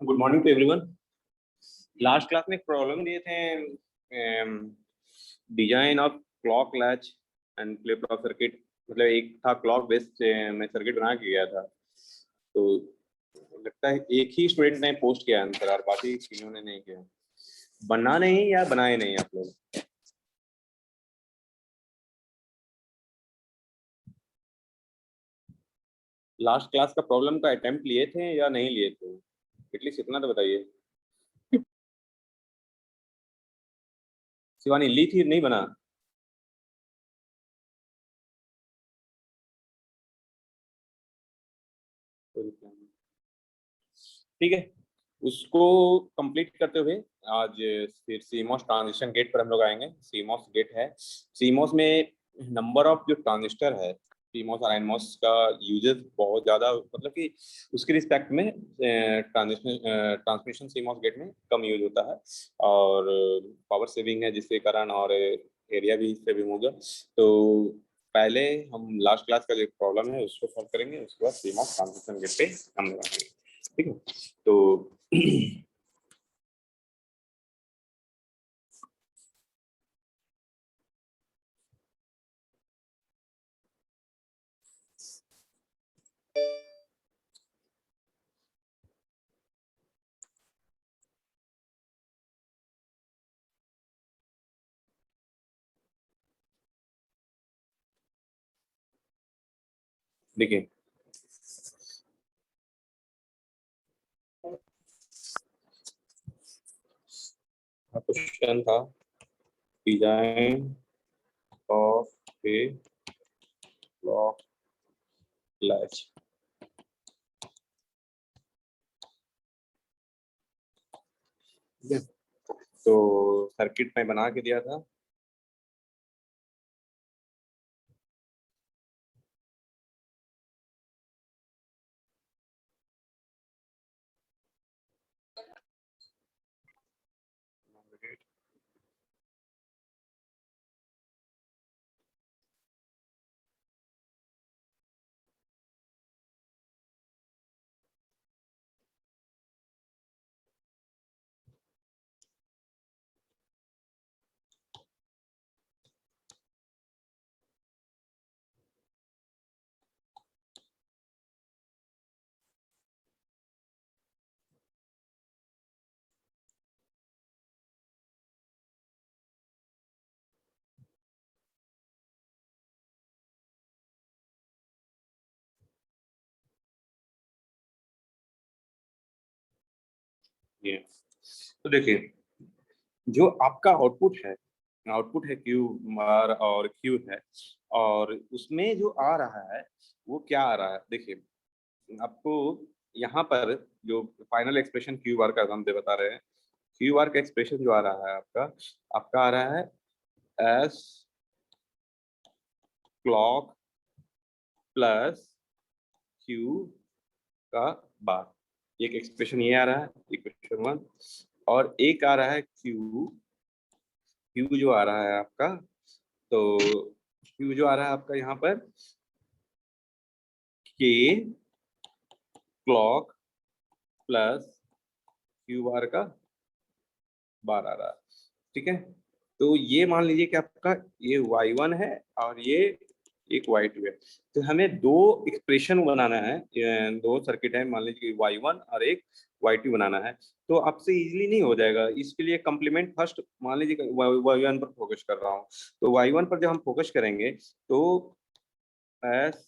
Good morning to everyone. Last class में एक problem दिए थे, design of clock latch and flip flop circuit. मतलब एक था क्लॉक बेस्ड मैं सर्किट बना के गया था, तो लगता है एक ही स्टूडेंट ने पोस्ट किया आंसर और बाकी तीनों ने नहीं किया। बना नहीं या बनाए नहीं आप लोग? लास्ट क्लास का प्रॉब्लम का अटेम्प्ट लिए थे या नहीं लिए थे? एटलीस्ट इतना तो बताइए। शिवानी ली थी, नहीं बना? ठीक है, उसको कंप्लीट करते हुए आज फिर सीमॉस ट्रांजिस्टर गेट पर हम लोग आएंगे। सीमॉस गेट है, सीमॉस में नंबर ऑफ जो ट्रांजिस्टर है सीमॉस और एनमॉस का यूजेस बहुत ज़्यादा, मतलब कि उसके रिस्पेक्ट में ट्रांसमिशन सीमॉस गेट में कम यूज होता है और पावर सेविंग है जिसके कारण, और एरिया भी सेविंग होगा। तो पहले हम लास्ट क्लास का जो प्रॉब्लम है उसको सॉल्व करेंगे, उसके बाद सीमॉस ट्रांजिस्टर गेट पे हम लोग आएंगे। ठीक है, तो देखिए, क्वेश्चन था design of a clock latch. तो सर्किट में बना के दिया था। ये तो देखिए, जो आपका आउटपुट है क्यू बार और क्यू है, और उसमें जो आ रहा है वो क्या आ रहा है। देखिए, आपको यहाँ पर जो फाइनल एक्सप्रेशन क्यू बार का हम दे बता रहे हैं, क्यू बार का एक्सप्रेशन जो आ रहा है आपका आपका आ रहा है एस क्लॉक प्लस क्यू का बार। एक एक्सप्रेशन ये आ रहा है इक्वेशन वन, और एक आ रहा है क्यू क्यू जो आ रहा है आपका, तो क्यू जो आ रहा है आपका यहाँ पर के क्लॉक प्लस क्यू बार का बार आ रहा है। ठीक है, तो ये मान लीजिए कि आपका ये y1 है और ये एक y2 है। तो हमें दो एक्सप्रेशन बनाना है, दो सर्किट है, मान लीजिए y1 और एक y2 बनाना है। तो आपसे इजीली नहीं हो जाएगा, इसके लिए कम्प्लीमेंट फर्स्ट मान लीजिए y1 पर फोकस कर रहा हूँ। तो y1 पर जब हम फोकस करेंगे तो एस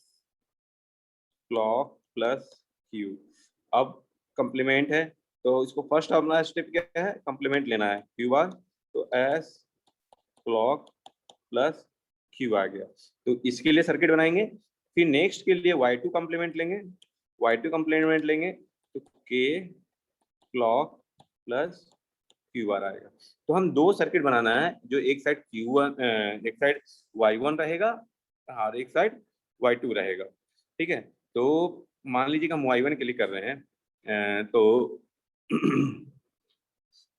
क्लॉक प्लस क्यू। अब कंप्लीमेंट है तो इसको फर्स्ट अपना स्टेप क्या है, कंप्लीमेंट लेना है क्यू बार। तो एस क्लॉक प्लस क्यू आ गया। तो इसके लिए सर्किट बनाएंगे। फिर नेक्स्ट के लिए y2 कंप्लीमेंट लेंगे, y2 कंप्लीमेंट लेंगे तो के क्लॉक प्लस क्यू बार आएगा। तो हम दो सर्किट बनाना है, जो एक साइड Q1 एक साइड y1 रहेगा और एक साइड y2 रहेगा। ठीक है, तो मान लीजिए कि हम y1 के लिए कर रहे हैं, तो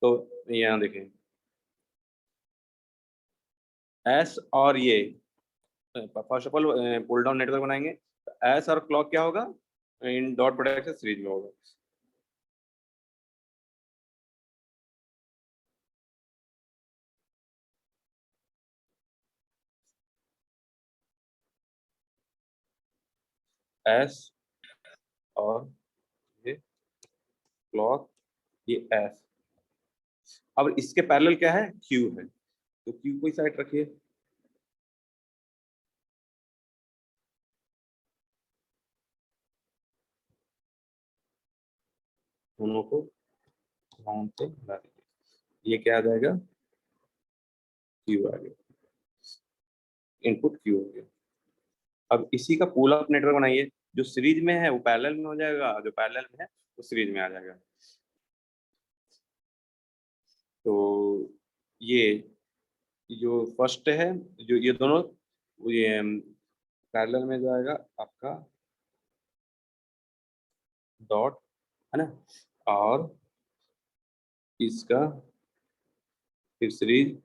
तो यहाँ देखें एस और ये first of all pull down network बनाएंगे। तो एस और क्लॉक क्या होगा, इन डॉट प्रोडक्ट से सीरीज में होगा। एस और ये क्लॉक, ये एस। अब इसके पैरेलल क्या है, क्यू है। तो क्यू को साइड रखिए, दोनों को ग्राउंड से हटा दीजिए। ये क्या आ जाएगा, क्यू आ गया, इनपुट क्यू हो गया। अब इसी का पुल अप नेटवर्क बनाइए, जो सीरीज में है वो पैरेलल में हो जाएगा, जो पैरेलल में है वो सीरीज में आ जाएगा। तो ये जो फर्स्ट है, जो ये दोनों ये पैरेलल में जाएगा आपका डॉट, है ना, और इसका फिर सीरीज।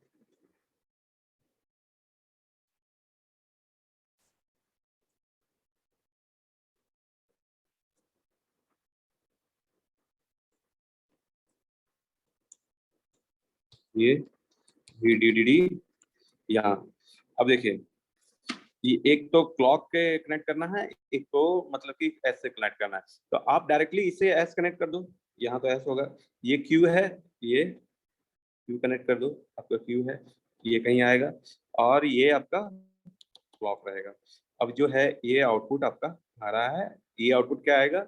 ये VDD यहाँ। अब देखिए, ये एक तो क्लॉक के कनेक्ट करना है, एक तो मतलब कि एस से कनेक्ट करना है। तो आप डायरेक्टली इसे एस कनेक्ट कर दो, यहाँ तो एस होगा। ये क्यू है, ये क्यू कनेक्ट कर दो, आपका क्यू है, ये कहीं आएगा और ये आपका क्लॉक रहेगा। अब जो है ये आउटपुट आपका आ रहा है, ये आउटपुट क्या आएगा,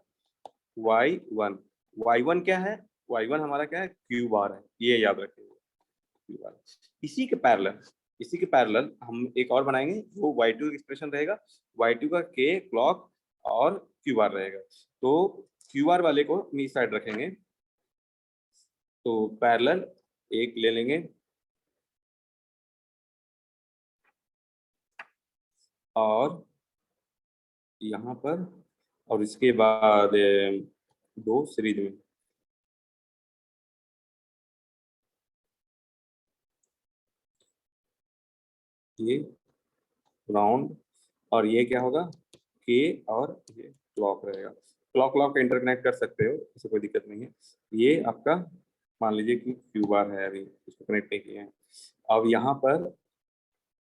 y1। y1 क्या है, y1 हमारा क्या है, क्यू बार है, ये याद रखेंगे, क्यू बार। इसी के पैरेलल हम एक और बनाएंगे, वो y2 एक्सप्रेशन रहेगा, y2 का k क्लॉक और क्यू बार रहेगा। तो क्यू बार वाले को हम इस साइड रखेंगे, तो पैरेलल एक ले लेंगे और यहाँ पर, और इसके बाद दो सीरीज में। ये ग्राउंड और ये क्या होगा, के और ये क्लॉक रहेगा। क्लॉक क्लॉक इंटरकनेक्ट कर सकते हो, इससे कोई दिक्कत नहीं है। ये आपका मान लीजिए कि क्यू बार है, अभी इसको कनेक्ट नहीं किए हैं। अब यहाँ पर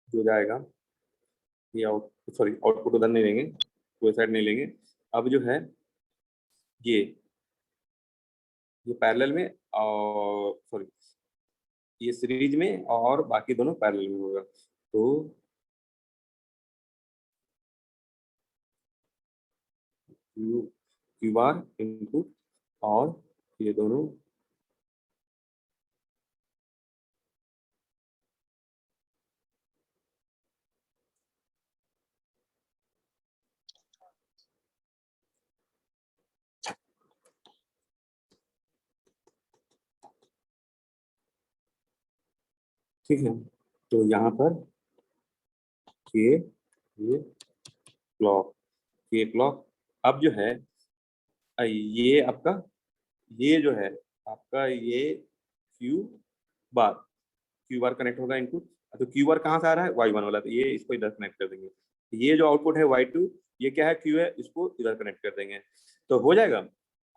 जो जाएगा, ये सॉरी आउटपुट उधर नहीं लेंगे, कोई साइड नहीं लेंगे। अब जो है ये पैरेलल में और सॉरी ये सीरीज में और बाकी दोनों पैरेलल में होगा। तो क्यू क्यू बार इनपुट और ये दोनों ठीक है। तो यहाँ पर के ये क्लॉक, के क्लॉक। अब जो है ये आपका, ये जो है आपका ये Q bar, Q bar connect होगा इनपुट। तो क्यू बार कहाँ से आ रहा है, y1 वाला, तो ये इसको इधर कनेक्ट कर देंगे। ये जो आउटपुट है y2, ये क्या है, क्यू है, इसको इधर कनेक्ट कर देंगे। तो हो जाएगा।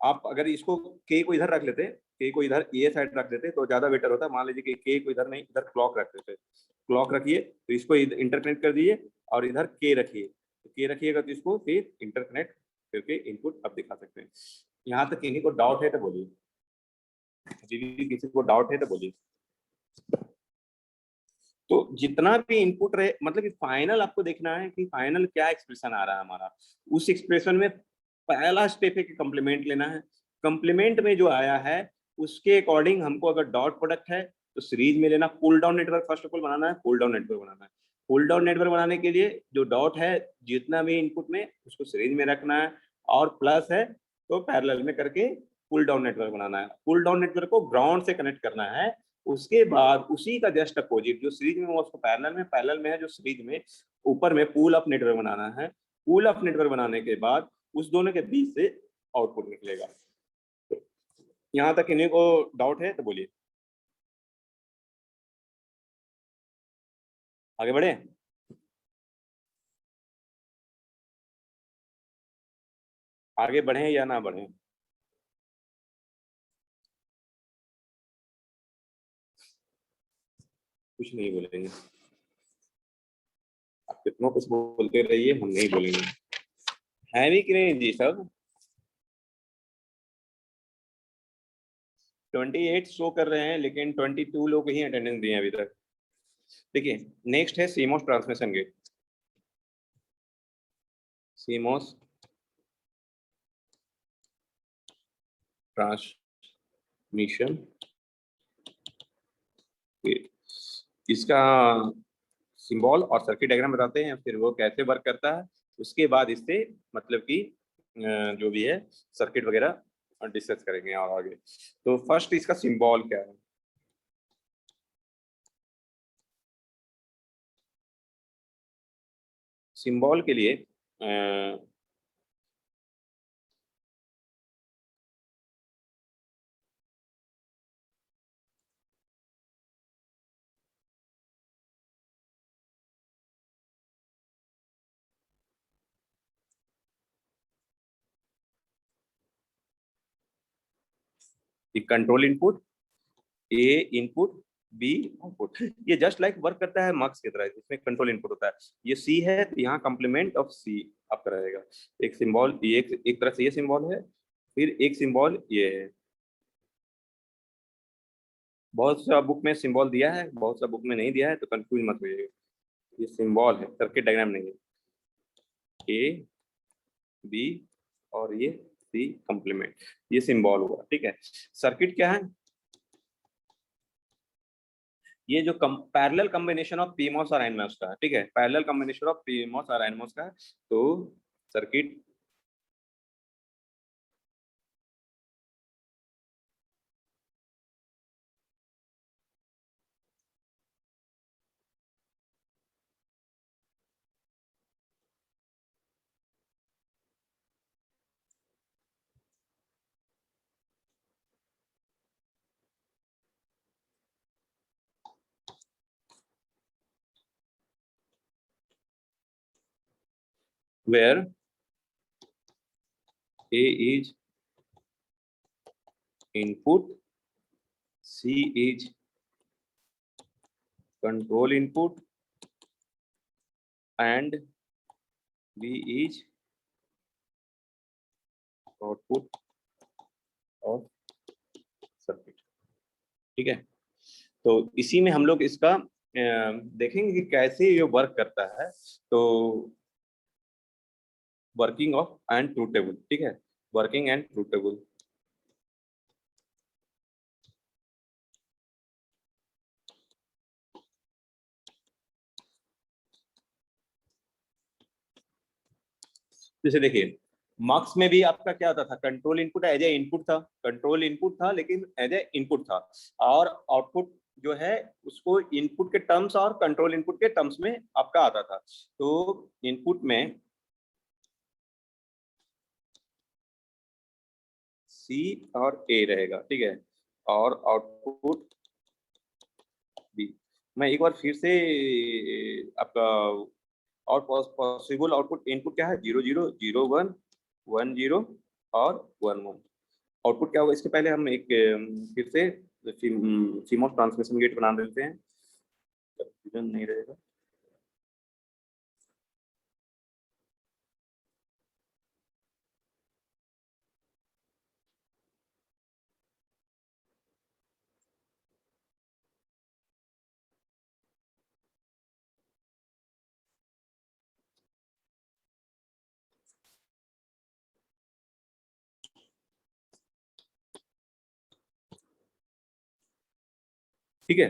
आप अगर इसको के को इधर रख लेते, के को इधर ये साइड रख देते तो ज्यादा बेटर होता। मान लीजिए कि के को इधर नहीं, इधर क्लॉक रख देते, क्लॉक रखिए तो इसको इंटरकनेक्ट कर दीजिए और इधर के रखिए, तो के रखिएगा तो इसको फिर इंटरकनेक्ट करके इनपुट आप दिखा सकते हैं। यहाँ तक किन्हीं को डाउट है तो बोलिए, यदि किसी को डाउट है तो बोलिए। तो जितना भी इनपुट रहे, मतलब कि फाइनल आपको देखना है कि फाइनल क्या एक्सप्रेशन आ रहा है हमारा। उस एक्सप्रेशन में पहला स्टेप है कि कंप्लीमेंट लेना है। कंप्लीमेंट में जो आया है उसके अकॉर्डिंग हमको अगर डॉट प्रोडक्ट है तो सीरीज में लेना। Pull down network first of all बनाना है, पुल डाउन नेटवर्क बनाना है। पुल डाउन नेटवर्क बनाने के लिए जो डॉट है जितना भी इनपुट में उसको सीरीज में रखना है, और प्लस है तो पैरेलल में करके पुल डाउन नेटवर्क बनाना है। पुल डाउन नेटवर्क को ग्राउंड से कनेक्ट करना है। उसके बाद उसी का जस्ट अपोजिट जो सीरीज में उसको पैरेलल में है, जो सीरीज में ऊपर में पुल अप नेटवर्क बनाना है। पुल अप नेटवर्क बनाने के बाद उस दोनों के बीच से आउटपुट निकलेगा। यहाँ तक इन्हीं को डाउट है तो बोलिए, आगे बढ़े। आगे बढ़े या ना बढ़े? कुछ नहीं बोलेंगे आप, कितना कुछ बोलते रहिए, हम नहीं बोलेंगे। है भी कि नहीं जी सब? 28 शो कर रहे हैं लेकिन 22 लोग ही अटेंडेंस दिए अभी तक। देखिए नेक्स्ट है CMOS transmission gate. CMOS transmission gate, इसका सिंबल और सर्किट डायग्राम बताते हैं, फिर वो कैसे वर्क करता है, उसके बाद इससे मतलब कि जो भी है सर्किट वगैरह डिस्कस करेंगे और आगे। तो फर्स्ट इसका सिंबल क्या है? सिंबल के लिए कंट्रोल इनपुट, ए इनपुट, बी आउटपुट। ये जस्ट लाइक वर्क करता है मक्स की तरह, इसमें कंट्रोल इनपुट होता है। ये सी है तो यहाँ कॉम्प्लीमेंट ऑफ सी आपका रहेगा। एक सिंबल ये एक तरह से ये सिंबल है, फिर एक सिंबल ये है। बहुत सा बुक में सिंबल दिया है, बहुत सा बुक में नहीं दिया है, तो कंफ्यूज मत होइएगा। ये सिंबल है, सर्किट डायग्राम नहीं है। ए बी और ये सी कॉम्प्लीमेंट, ये सिंबल हुआ, ठीक है। सर्किट क्या है? ये जो पैरेलल कॉम्बिनेशन ऑफ पीमॉस और एनमॉस का है, ठीक है, पैरेलल कॉम्बिनेशन ऑफ पीमॉस और एनमॉस का है। तो circuit where A is input, C is control input and B is output of circuit, ठीक है। तो इसी में हम लोग इसका देखेंगे कि कैसे ये वर्क करता है। तो working of and truth table, ठीक है, वर्किंग एंड ट्रूथ टेबल। जैसे देखिए मार्क्स में भी आपका क्या होता था, control input as A input था, कंट्रोल इनपुट था लेकिन एज ए इनपुट था, और आउटपुट जो है उसको इनपुट के टर्म्स और कंट्रोल इनपुट के टर्म्स में आपका आता था। तो इनपुट में सी और ए रहेगा, ठीक है, और आउटपुट बी। मैं एक बार फिर से आपका और पॉसिबल आउटपुट इनपुट क्या है, 0 0 0 1 1 0 और 1 1। आउटपुट क्या होगा, इसके पहले हम एक फिर से सीमॉस ट्रांसमिशन गेट बना देते हैं, कंफ्यूजन नहीं रहेगा। ठीक है,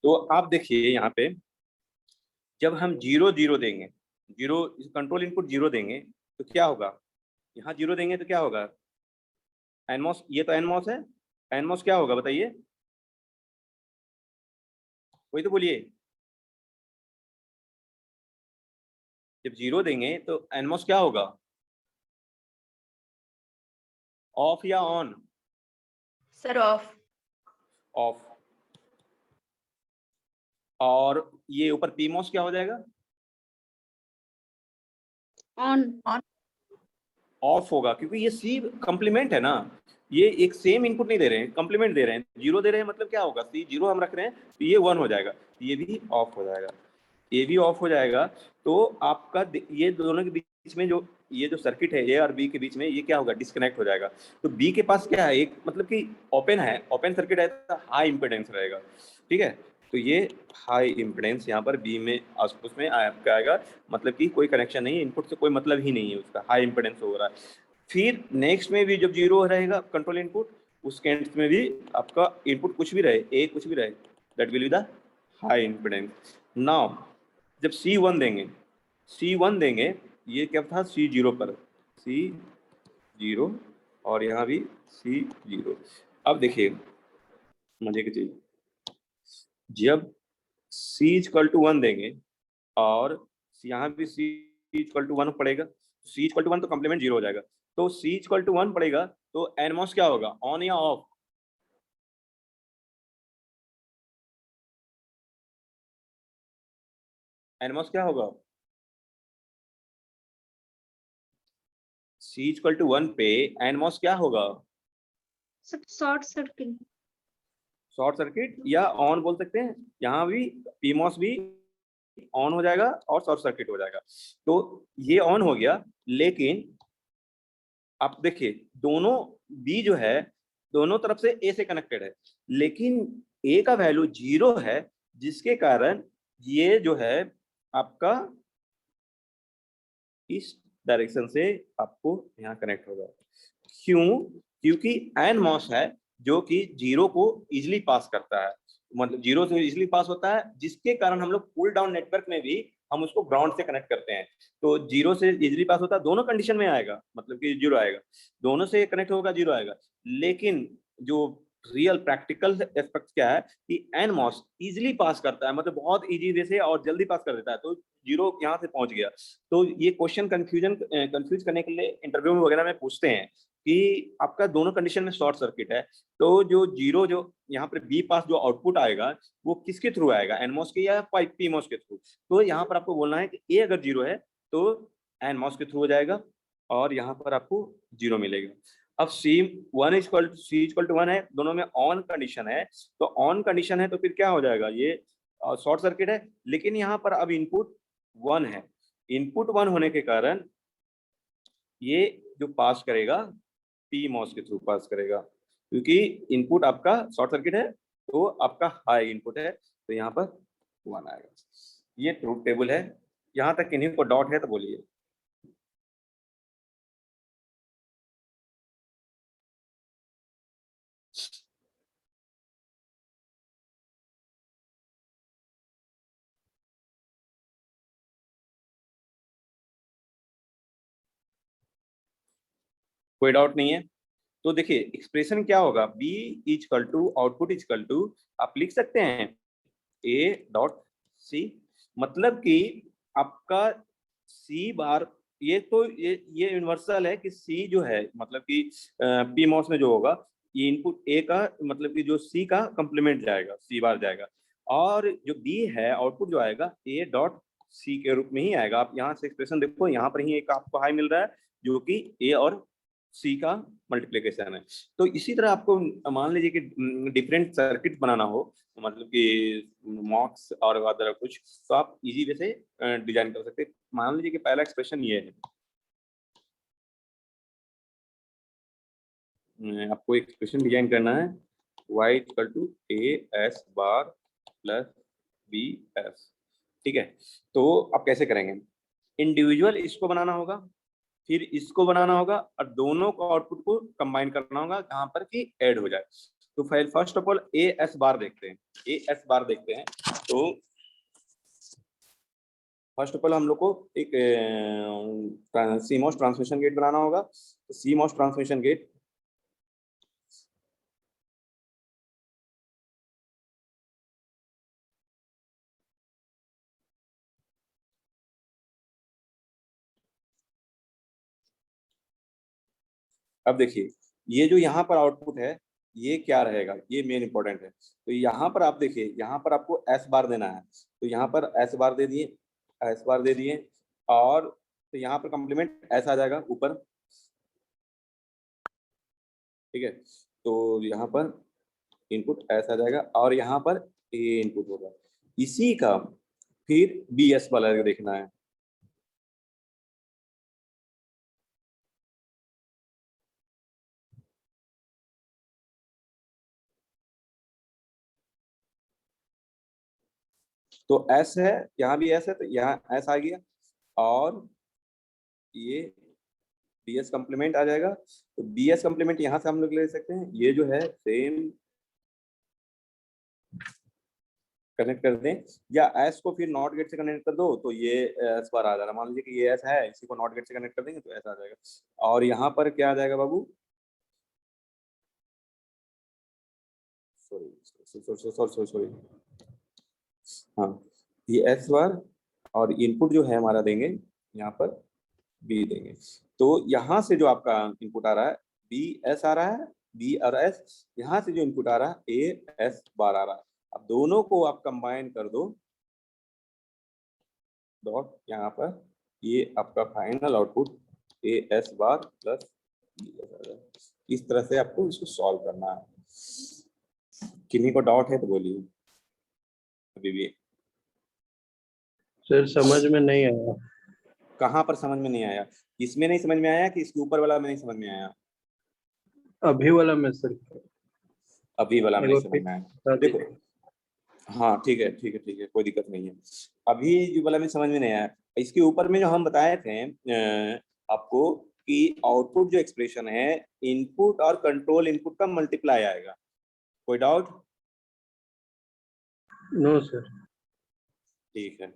तो आप देखिए यहाँ पे जब हम 0 0 देंगे, जीरो कंट्रोल इनपुट 0 देंगे तो क्या होगा, यहाँ 0 देंगे तो क्या होगा, एनमॉस, ये तो एनमॉस है, एनमॉस क्या होगा बताइए, वही तो बोलिए। जब 0 देंगे तो एनमॉस क्या होगा, ऑफ या ऑन? Sir of. ऑफ। और ये ऊपर पीमॉस क्या हो जाएगा, ऑन। ऑफ होगा, क्योंकि ये सी कंप्लीमेंट है ना, ये एक सेम इनपुट नहीं दे रहे हैं, कंप्लीमेंट दे रहे हैं। 0 दे रहे हैं मतलब क्या होगा, सी 0 हम रख रहे हैं तो ये 1 हो जाएगा, ये भी ऑफ हो जाएगा, ये भी ऑफ हो जाएगा। तो आपका ये दोनों के बीच में जो ये जो सर्किट है ए और बी के बीच में, ये क्या होगा, डिस्कनेक्ट हो जाएगा। तो बी के पास क्या है, एक मतलब कि ओपन है, ओपन सर्किट है तो हाई इम्पिडेंस रहेगा। ठीक है, तो ये हाई इम्पिडेंस यहाँ पर बी में उसमें आपका आएगा, मतलब कि कोई कनेक्शन नहीं है, इनपुट से कोई मतलब ही नहीं है उसका, हाई इम्पिडेंस हो रहा है। फिर नेक्स्ट में भी जब 0 रहेगा कंट्रोल इनपुट, उसके एंड में भी आपका इनपुट कुछ भी रहे, ए कुछ भी रहे, that will be the high impedance. Now जब C1 देंगे, C1 देंगे, ये क्या था C0 पर, C0 और यहाँ भी C0। अब देखिए मजे की चीज, जब C=1 देंगे और यहाँ भी C=1 पड़ेगा, C=1 तो कम्प्लीमेंट 0 हो जाएगा, तो C=1 पड़ेगा तो एनमॉस क्या होगा, ऑन या ऑफ? एनमॉस क्या होगा, C=1 पे एनमॉस क्या होगा, शॉर्ट सर्किट। शॉर्ट सर्किट या ऑन बोल सकते हैं, यहाँ भी पीमॉस भी ऑन हो जाएगा और शॉर्ट सर्किट हो जाएगा। तो ये ऑन हो गया, लेकिन आप देखिए दोनों बी जो है दोनों तरफ से ए से कनेक्टेड है, लेकिन ए का वैल्यू 0 है, जिसके कारण ये जो है आपका इस डायरेक्शन से आपको यहाँ कनेक्ट होगा। क्यों, क्योंकि एन मॉस है जो कि 0 को इजिली पास करता है, मतलब 0 से इजिली पास होता है, जिसके कारण हम लोग पुल डाउन नेटवर्क में भी हम उसको ग्राउंड से कनेक्ट करते हैं। तो 0 से इजिली पास होता है, दोनों कंडीशन में आएगा, मतलब कि 0 आएगा, दोनों से कनेक्ट होगा 0 आएगा। लेकिन जो रियल प्रैक्टिकल एस्पेक्ट क्या है कि एन मॉस इजिली पास करता है, मतलब बहुत इजी वे से और जल्दी पास कर देता है, तो 0 यहाँ से पहुंच गया। तो ये क्वेश्चन कंफ्यूज करने के लिए इंटरव्यू में वगैरह में पूछते हैं कि आपका दोनों कंडीशन में शॉर्ट सर्किट है, तो जो 0 जो यहाँ पर बी पास जो आउटपुट आएगा वो किसके थ्रू आएगा, एनमॉस के या पीमॉस के थ्रू? तो यहाँ पर आपको बोलना है कि ए अगर 0 है तो एनमॉस के थ्रू हो जाएगा और यहाँ पर आपको 0 मिलेगा। अब C=1 है, दोनों में ऑन कंडीशन है, तो ऑन कंडीशन है तो फिर क्या हो जाएगा, ये शॉर्ट सर्किट है, लेकिन यहाँ पर अब इनपुट 1 है, इनपुट 1 होने के कारण ये जो पास करेगा पी मॉस के थ्रू पास करेगा, क्योंकि इनपुट आपका शॉर्ट सर्किट है तो आपका हाई इनपुट है, तो यहाँ पर 1 आएगा। ये ट्रूथ टेबल है, यहाँ तक किन्हीं को डाउट है तो बोलिए। कोई डाउट नहीं है? तो देखिए एक्सप्रेशन क्या होगा, B equal to output equal to, आप लिख सकते हैं ए डॉट सी, मतलब कि आपका सी बार, ये तो ये यूनिवर्सल है कि सी जो है मतलब कि पी मॉस में जो होगा, ये इनपुट ए का मतलब कि जो सी का कंप्लीमेंट जाएगा, सी बार जाएगा, और जो बी है आउटपुट जो आएगा ए डॉट सी के रूप में ही आएगा। आप यहाँ से एक्सप्रेशन देखो, यहाँ पर ही एक आपको हाई मिल रहा है जो कि ए और सी का मल्टीप्लिकेशन है। तो इसी तरह आपको मान लीजिए कि डिफरेंट सर्किट बनाना हो, मतलब कि मॉक्स और अदर कुछ, तो आप इजी वे से डिजाइन कर सकते हैं। मान लीजिए कि पहला एक्सप्रेशन ये है, आपको एक्सप्रेशन डिजाइन करना है y equal to A S bar plus B S. ठीक है, तो आप कैसे करेंगे? इंडिविजुअल इसको बनाना होगा, फिर इसको बनाना होगा, और दोनों को आउटपुट को कंबाइन करना होगा जहां पर कि ऐड हो जाए। तो first of all A S bar देखते हैं, ए एस बार देखते हैं। तो फर्स्ट ऑफ ऑल हम लोग को एक सीमॉस ट्रांसमिशन गेट बनाना होगा। तो सीमॉस ट्रांसमिशन गेट, अब देखिए ये जो यहाँ पर आउटपुट है ये क्या रहेगा, ये मेन इंपॉर्टेंट है। तो यहाँ पर आप देखिए, यहाँ पर आपको एस बार देना है, तो यहाँ पर एस बार दे दिए, एस बार दे दिए, और तो यहाँ पर कॉम्प्लीमेंट एस आ जाएगा ऊपर। ठीक है, तो यहाँ पर इनपुट एस आ जाएगा और यहाँ पर ए इनपुट होगा। इसी का फिर बी एस वाला देखना है। तो एस है, यहाँ भी एस है, तो यहाँ एस आ गया, और ये बी एस कम्प्लीमेंट आ जाएगा। तो बी एस कम्प्लीमेंट यहाँ से हम लोग ले सकते हैं, ये जो है सेम कनेक्ट कर दें, या एस को फिर नॉट गेट से कनेक्ट कर दो, तो ये एस बार आ जाएगा। मान लीजिए कि ये एस है, इसी को नॉट गेट से कनेक्ट कर देंगे तो एस आ जाएगा। और यहाँ पर क्या आ जाएगा बाबू, सॉरी, हाँ, ये एस बार, और इनपुट जो है हमारा देंगे यहाँ पर बी देंगे। तो यहाँ से जो आपका इनपुट आ रहा है बी एस आ रहा है, बी और एस, यहाँ से जो इनपुट आ रहा है ए एस बार आ रहा है। अब दोनों को आप कंबाइन कर दो, डॉट यहाँ पर, ये आपका final output A S bar plus B S आ जाएगा। इस तरह से आपको इसको सॉल्व करना है। किन्हीं को डाउट है तो बोलिए अभी भी। सर समझ में नहीं आया। कहाँ पर समझ में नहीं आया? इसमें नहीं समझ में आया कि इसके ऊपर वाला में नहीं समझ में आया? अभी वाला में सर अभी वाला में नहीं समझ में आया। बता देखो, दीजिए। हाँ ठीक है ठीक है ठीक है, कोई दिक्कत नहीं है। अभी जो वाला में समझ में नहीं आया, इसके ऊपर में जो हम बताए थे आपको कि आउटपुट जो एक्सप्रेशन है इनपुट और कंट्रोल इनपुट का मल्टीप्लाई आएगा। कोई डाउट? No sir. ठीक है,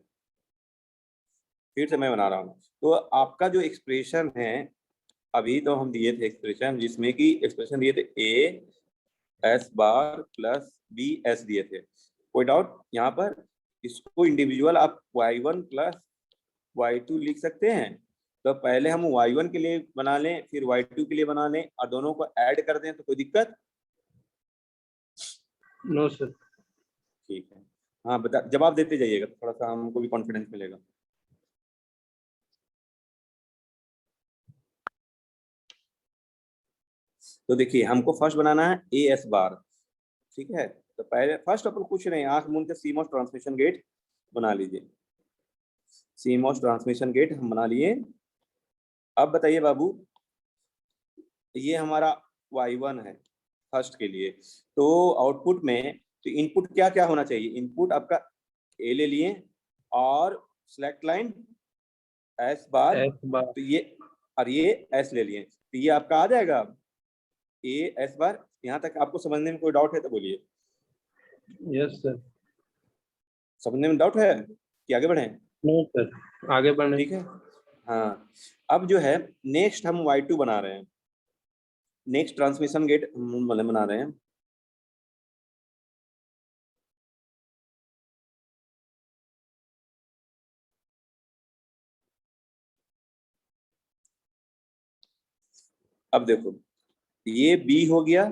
फिर से मैं बना रहा हूँ। तो आपका जो एक्सप्रेशन है, अभी तो हम दिए थे एक्सप्रेशन, जिसमें कि एक्सप्रेशन दिए थे A S bar plus B S दिए थे। कोई डाउट? यहाँ पर इसको इंडिविजुअल आप y1 प्लस y2 लिख सकते हैं। तो पहले हम y1 के लिए बना लें, फिर y2 के लिए बना लें, और दोनों को ऐड कर दें, तो कोई दिक्कत? No sir. ठीक है, हाँ बता, जवाब देते जाइएगा, थोड़ा सा हमको भी कॉन्फिडेंस मिलेगा। तो देखिए हमको फर्स्ट बनाना है ए एस बार। ठीक है, तो पहले फर्स्ट ऑफ ऑल कुछ नहीं, आंख मूंद के सीमॉस ट्रांसमिशन गेट बना लीजिए। सीमॉस ट्रांसमिशन गेट हम बना लिए। अब बताइए बाबू, ये हमारा y1 है फर्स्ट के लिए, तो आउटपुट में तो इनपुट क्या क्या होना चाहिए? इनपुट आपका ए ले लिए, और select line S bar, S bar. तो ये और ये एस ले लिए, तो ये आपका आ जाएगा ए एस बार। यहाँ तक आपको समझने में कोई डाउट है तो बोलिए। Yes sir. समझने में डाउट है कि आगे बढ़े? नो सर, आगे बढ़े। ठीक है, हाँ। अब जो है नेक्स्ट हम y2 बना रहे हैं, नेक्स्ट ट्रांसमिशन गेट बना रहे हैं। अब देखो ये B हो गया,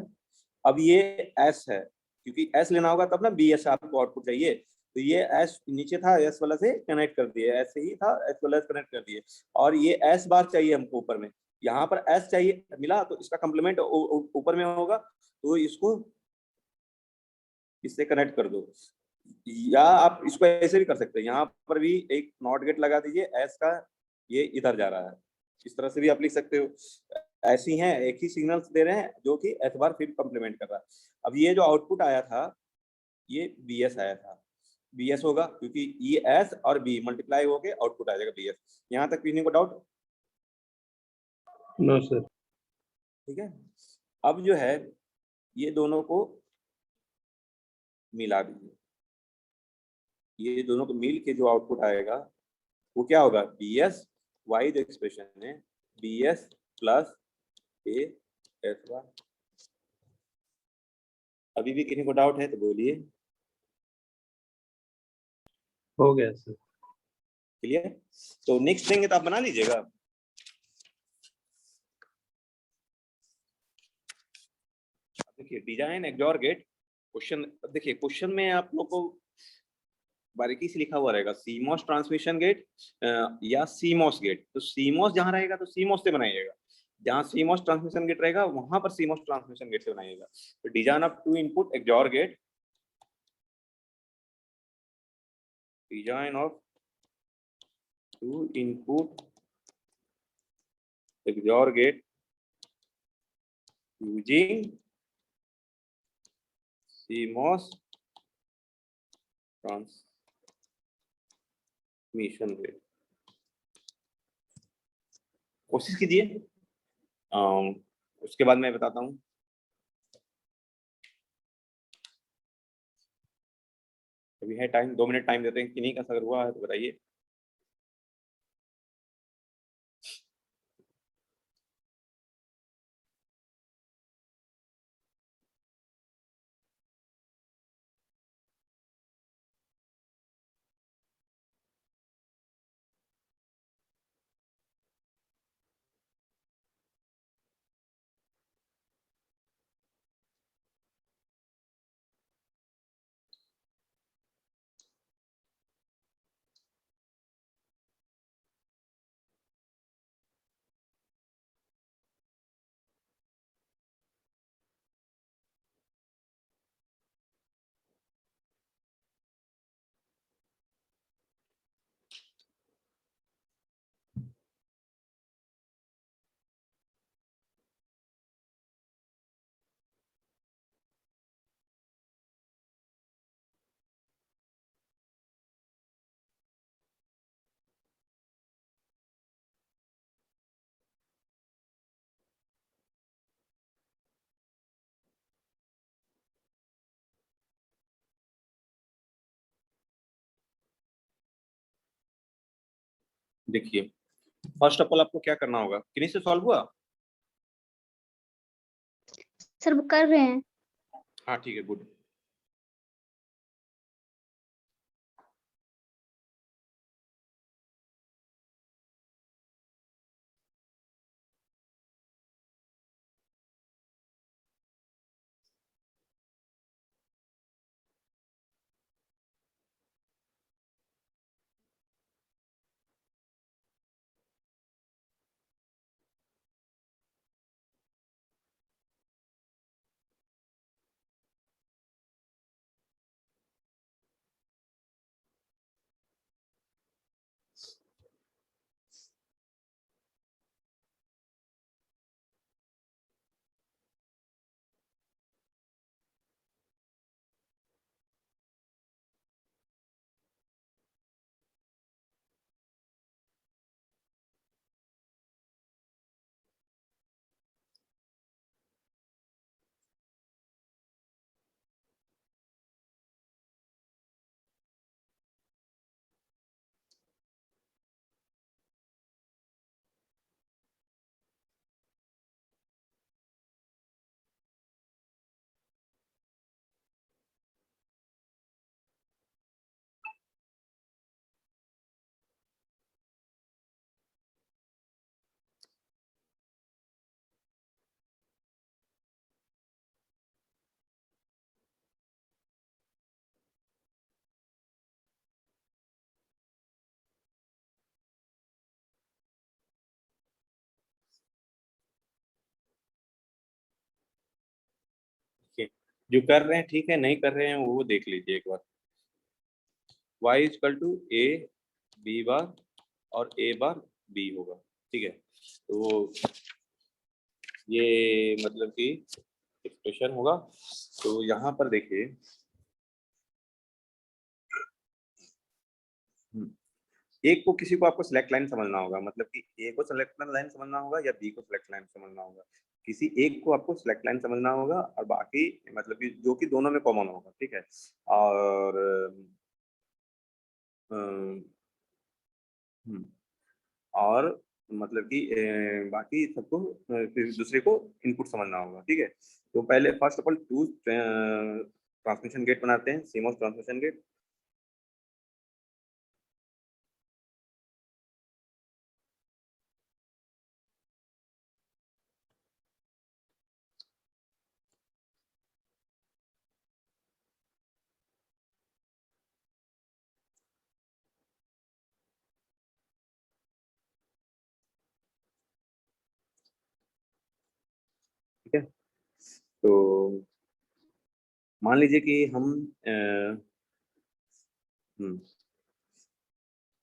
अब ये S है, क्योंकि S लेना होगा तब ना BS आपको आउटपुट चाहिए। तो ये S नीचे था, S वाला से कनेक्ट कर दिए, S ही था, S वाला से कनेक्ट कर दिए, और ये S बार चाहिए हमको ऊपर में, यहाँ पर एस चाहिए, मिला तो इसका कंप्लीमेंट ऊपर में होगा, तो इसको इससे कनेक्ट कर दो, या आप इसको ऐसे भी कर सकते हैं, यहाँ पर भी एक नॉट गेट लगा दीजिए, एस का ये इधर जा रहा है, इस तरह से भी आप लिख सकते हो। ऐसी हैं, एक ही सिग्नल्स दे रहे हैं जो कि एस बार फिर कंप्लीमेंट कर रहा है। अब ये जो आउटपुट आया था ये बी एस आया था, बी एस होगा क्योंकि ई एस और बी मल्टीप्लाई होके आउटपुट आ जाएगा बी एस। यहाँ तक किसी को डाउट? No sir. ठीक है, अब जो है ये दोनों को मिला दीजिए, ये दोनों को मिल के जो आउटपुट आएगा वो क्या होगा, बी एस वाई जो एक्सप्रेशन है B S plus A S Y. अभी भी किसी को डाउट है तो बोलिए। हो गया सर। क्लियर? तो नेक्स्ट देंगे तो आप बना लीजिएगा। देखिए डिजाइन एक्सओर गेट क्वेश्चन, देखिए क्वेश्चन में आप लोग को बारीकी से लिखा हुआ रहेगा सीमॉस ट्रांसमिशन गेट या सीमॉस गेट। तो सीमॉस जहां रहेगा तो सीमॉस से बनाइएगा, जहां सीमॉस ट्रांसमिशन गेट रहेगा वहां पर सीमॉस ट्रांसमिशन गेट से बनाइएगा। तो design of two input XOR gate, design of two input XOR gate using CMOS transmission rate. कोशिश कीजिए, उसके बाद मैं बताता हूँ। अभी है टाइम, 2 मिनट टाइम देते हैं, किन्हीं का अगर हुआ है तो बताइए। देखिए फर्स्ट ऑफ ऑल आपको क्या करना होगा, किन्हीं से सॉल्व हुआ? सर कर रहे हैं। हाँ ठीक है, गुड। जो कर रहे हैं ठीक है, नहीं कर रहे हैं वो देख लीजिए एक बार। y equal to A B bar और ए बार बी होगा, ठीक है। तो ये मतलब कि एक्सप्रेशन होगा। तो यहाँ पर देखिए, एक को किसी को आपको सिलेक्ट लाइन समझना होगा, मतलब कि ए को सिलेक्ट लाइन समझना होगा या बी को सिलेक्ट लाइन समझना होगा। किसी एक को आपको सिलेक्ट लाइन समझना होगा और बाकी मतलब कि जो कि दोनों में कॉमन होगा, ठीक है। और और मतलब कि बाकी सबको फिर दूसरे को इनपुट समझना होगा, ठीक है। तो पहले first of all two transmission gate बनाते हैं, सीमोस ट्रांसमिशन गेट। ठीक है, तो मान लीजिए कि हम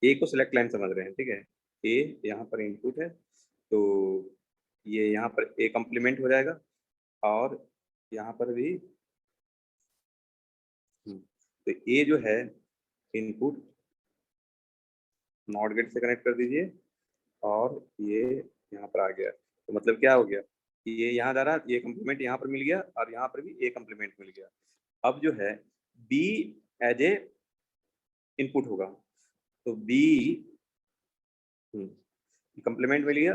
ए को सिलेक्ट लाइन समझ रहे हैं, ठीक है। ए यहाँ पर इनपुट है, तो ये यहाँ पर ए कम्प्लीमेंट हो जाएगा और यहाँ पर भी तो ए जो है इनपुट नॉट गेट से कनेक्ट कर दीजिए और ये यहाँ पर आ गया। तो मतलब क्या हो गया, ये यहाँ जा रहा है, ये कम्प्लीमेंट यहाँ पर मिल गया और यहाँ पर भी ए कम्प्लीमेंट मिल गया। अब जो है बी एज ए इनपुट होगा, तो बी कम्प्लीमेंट मिल गया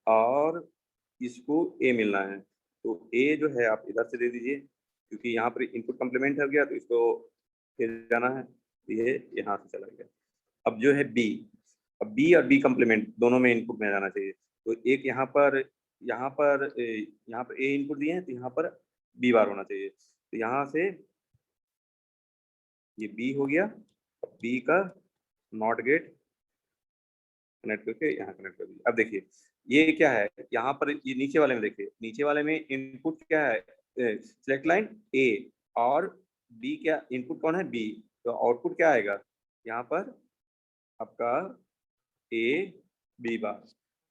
और इसको ए मिलना है। तो ए जो है आप इधर से दे दीजिए, क्योंकि यहाँ पर इनपुट कम्प्लीमेंट हो गया तो इसको फिर जाना है, ये यहाँ से चला गया। अब जो है बी, अब बी और बी कम्प्लीमेंट दोनों में इनपुट में जाना चाहिए। तो एक यहाँ पर ए इनपुट दिए हैं तो यहाँ पर बी बार होना चाहिए। तो यहाँ से ये बी हो गया, बी का नॉट गेट कनेक्ट करके यहाँ कनेक्ट कर दीजिए। अब देखिए ये क्या है, यहाँ पर ये नीचे वाले में देखिए, नीचे वाले में इनपुट क्या है, सिलेक्ट लाइन ए और बी, क्या इनपुट कौन है बी, तो आउटपुट क्या आएगा यहाँ पर आपका ए बी बार।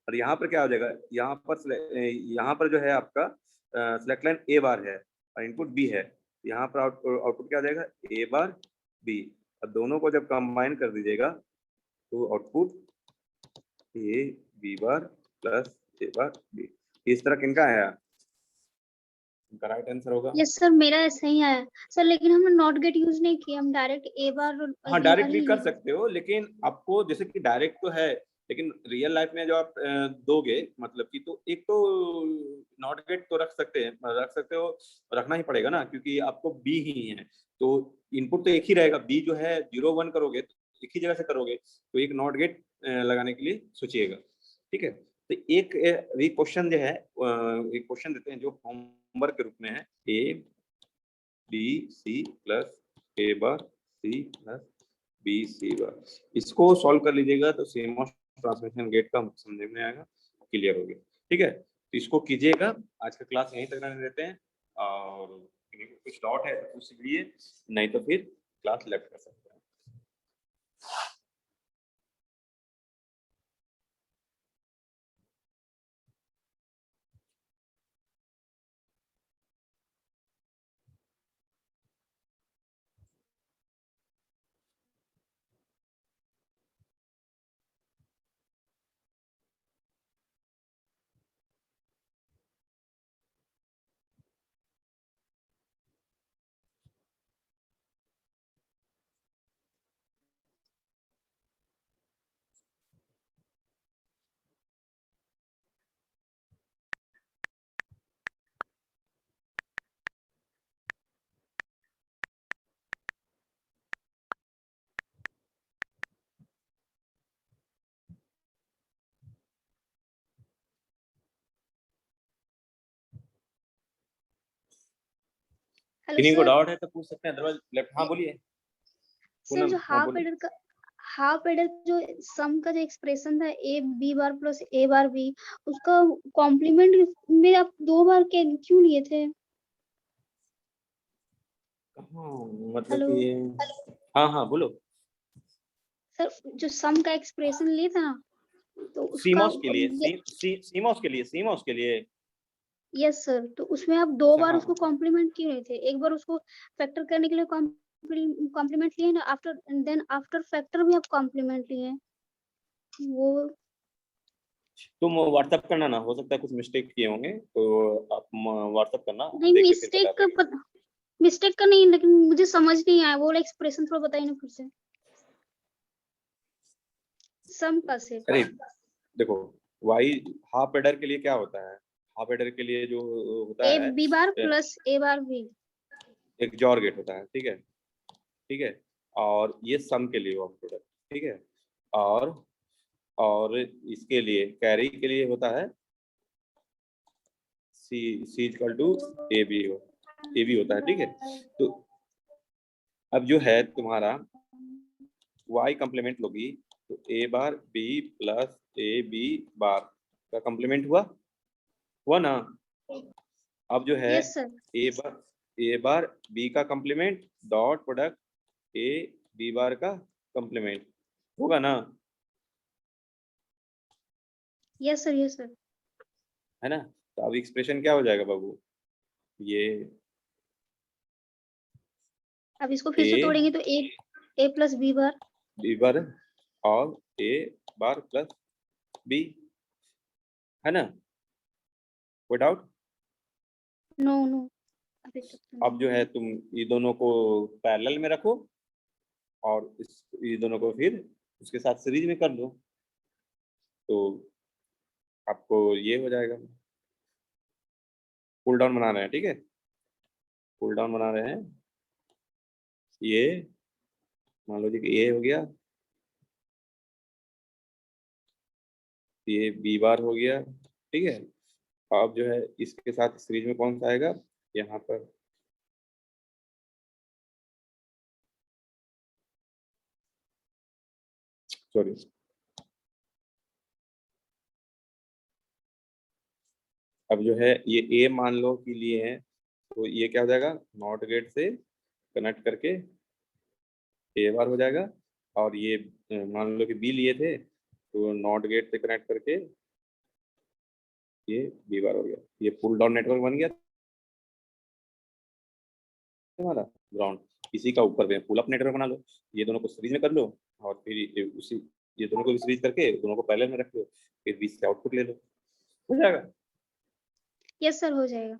और यहाँ पर क्या हो जाएगा, यहाँ पर जो है आपका सिलेक्ट लाइन ए बार है और इनपुट बी है, यहाँ पर आउटपुट क्या आ जाएगा ए बार बी। और दोनों को जब कंबाइन कर दीजिएगा तो output A B bar plus A bar B. इस तरह किनका आया, इनका राइट आंसर होगा। यस सर, मेरा ऐसा ही आया सर, लेकिन हमने नॉट गेट यूज नहीं किया, हम डायरेक्ट ए बार और हाँ बी डायरेक्ट बार भी ही कर सकते हो, लेकिन आपको जैसे कि डायरेक्ट तो है, लेकिन रियल लाइफ में जो आप दोगे मतलब कि, तो एक तो नॉट गेट तो रख सकते हो, रखना ही पड़ेगा ना, क्योंकि आपको बी ही है तो इनपुट तो एक ही रहेगा। बी जो है 0 1 करोगे तो एक ही जगह से करोगे, तो एक नॉट गेट लगाने के लिए सोचिएगा, ठीक है। तो एक भी क्वेश्चन जो है, एक क्वेश्चन देते हैं जो होमवर्क के रूप में है, A B C plus A bar C plus B C bar. इसको सॉल्व कर लीजिएगा तो सीमॉस ट्रांसमिशन गेट का समझ में आएगा, क्लियर हो गया, ठीक है। तो इसको कीजिएगा, आज का क्लास यहीं तक रहने देते हैं, और कुछ डाउट है तो पूछ लीजिए, नहीं तो फिर क्लास लेफ्ट कर सकते हैं। हेलो किन्हीं को सर। डाउट है तो पूछ सकते हैं, अदरवाइज लेफ्ट। हाँ बोलिए सर जो पूनम, हाँ बोलिए। हाफ एडर जो सम का जो एक्सप्रेशन था A B bar plus A bar B, उसका कॉम्प्लीमेंट में आप 2 बार के क्यों लिए थे? मतलब हेलो कि हाँ हाँ बोलो। सर, जो सम का एक्सप्रेशन लिए था ना, तो उसका सीमॉस के लिए सीमॉस के लिए सीमॉस के लिए यस सर, तो उसमें आप दो अच्छा बार हाँ उसको कॉम्प्लीमेंट किए हुए थे। एक बार उसको फैक्टर करने के लिए कॉम्प्लीमेंट लिए ना, आफ्टर देन आफ्टर फैक्टर भी आप कॉम्प्लीमेंट लिए हैं। वो तुम व्हाट्सएप करना ना, हो सकता है कुछ मिस्टेक किए होंगे तो आप व्हाट्सएप करना, हम नहीं, देख के फिर बता देंगे। मिस्टेक का नहीं, लेकिन मुझे समझ नहीं आया, वो वाला एक्सप्रेशन थोड़ा बताइए ना फिर से। सम का सेट। अरे देखो, वाई हाफ एडर के लिए क्या होता है, हाफ एडर के लिए जो होता ए है B bar plus A bar B. एक जॉर गेट होता है, ठीक है, ठीक है। और ये सम के लिए हाफ एडर, ठीक है। और इसके लिए कैरी के लिए होता है सी इक्वल टू ए बी होता है, ठीक है। तो अब जो है तुम्हारा y कंप्लीमेंट लोगी तो A bar B plus A B bar का कंप्लीमेंट हुआ ना। अब जो है yes sir. A bar B का complement dot product A B bar का कंप्लीमेंट होगा ना, यस सर। Yes sir. है ना। तो अब एक्सप्रेशन क्या हो जाएगा बाबू, ये अब इसको फिर ए से तोड़ेंगे तो A plus B bar. B bar और ए बार प्लस बी, है ना, कोई डाउट। नो नो, अभी तक तो अब जो नहीं। है तुम ये दोनों को पैरेलल में रखो और ये दोनों को फिर उसके साथ सीरीज में कर लो, तो आपको ये हो जाएगा। पुल डाउन बना रहे हैं, ठीक है, पुल डाउन बना रहे हैं। ये मान लो जी कि ए हो गया, ये बी बार हो गया, ठीक है। अब जो है इसके साथ सीरीज में कौन सा आएगा यहाँ पर, सॉरी, अब जो है ये ए मान लो कि लिए हैं, तो ये क्या हो जाएगा, नॉट गेट से कनेक्ट करके ए बार हो जाएगा। और ये मान लो कि बी लिए थे, तो नॉट गेट से कनेक्ट करके ये बी बार हो गया। ये पुल डाउन नेटवर्क बन गया हमारा ग्राउंड। इसी का ऊपर में पुल अप नेटवर्क बना लो, ये दोनों को सीरीज में कर लो और फिर उसी ये दोनों को भी सीरीज करके दोनों को पैरेलल में रख लो, फिर बीच से आउटपुट ले लो, हो जाएगा। यस सर, हो जाएगा।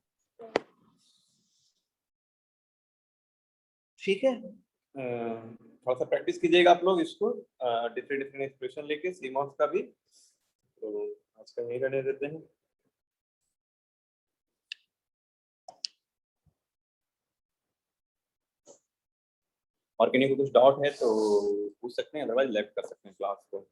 ठीक है, थोड़ा सा प्रैक्टिस कीजिएगा आप लोग इसको, डिफरेंट डिफरेंट एक्सप्रेशन लेके सीमॉस का भी। तो आज का यही रहने देते हैं। और किन्हीं को कुछ डाउट है तो पूछ सकते हैं, अदरवाइज लेफ्ट कर सकते हैं क्लास को।